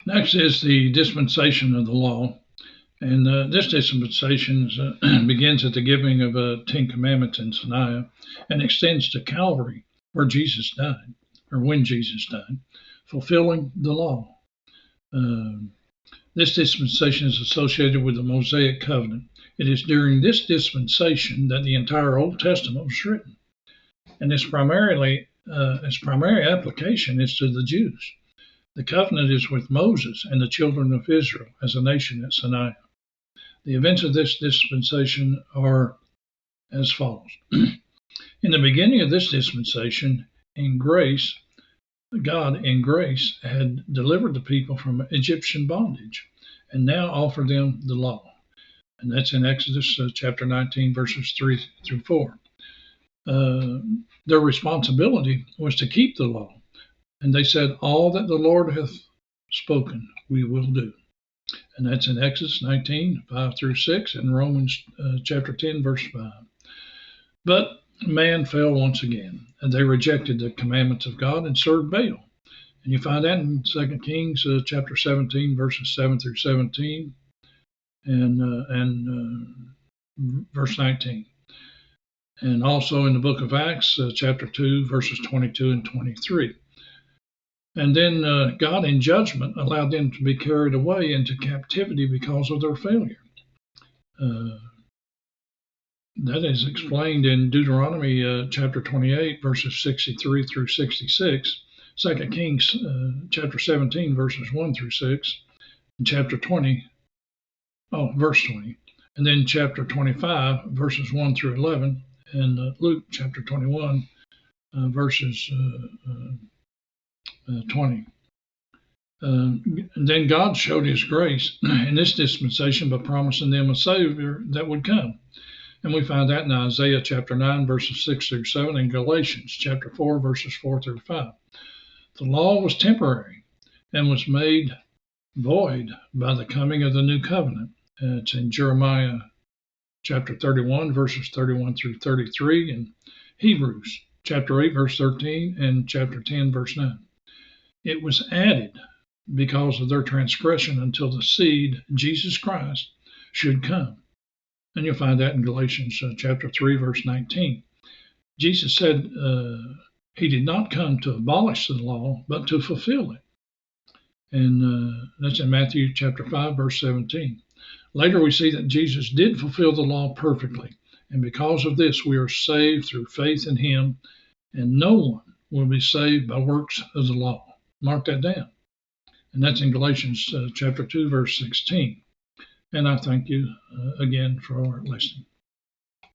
Next is the dispensation of the law. And this dispensation begins at the giving of 10 Commandments in Sinai and extends to Calvary, where Jesus died, or when Jesus died, fulfilling the law. This dispensation is associated with the Mosaic covenant. It is during this dispensation that the entire Old Testament was written, and its primary application is to the Jews. The covenant is with Moses and the children of Israel as a nation at Sinai. The events of this dispensation are as follows. In the beginning of this dispensation, in grace, God in grace had delivered the people from Egyptian bondage and now offered them the law. And that's in Exodus chapter 19, verses 3 through 4. Their responsibility was to keep the law. And they said, all that the Lord hath spoken, we will do. And that's in Exodus 19, 5 through 6, and Romans chapter 10, verse 5. But man fell once again, and they rejected the commandments of God and served Baal. And you find that in 2 Kings chapter 17, verses 7 through 17, and verse 19. And also in the book of Acts, chapter 2, verses 22 and 23. And then God in judgment allowed them to be carried away into captivity because of their failure. That is explained in Deuteronomy chapter 28, verses 63 through 66, 2 Kings chapter 17, verses 1 through 6, and chapter 20, verse 20, and then chapter 25, verses 1 through 11, and Luke chapter 21, verses 20. And then God showed his grace in this dispensation by promising them a Savior that would come. And we find that in Isaiah chapter 9, verses 6 through 7, and Galatians chapter 4, verses 4 through 5. The law was temporary and was made void by the coming of the new covenant. It's in Jeremiah chapter 31, verses 31 through 33, and Hebrews chapter 8, verse 13, and chapter 10, verse 9. It was added because of their transgression until the seed, Jesus Christ, should come. And you'll find that in Galatians chapter 3, verse 19. Jesus said he did not come to abolish the law, but to fulfill it. And that's in Matthew chapter 5, verse 17. Later we see that Jesus did fulfill the law perfectly. And because of this, we are saved through faith in him. And no one will be saved by works of the law. Mark that down. And that's in Galatians chapter 2, verse 16. And I thank you again for listening.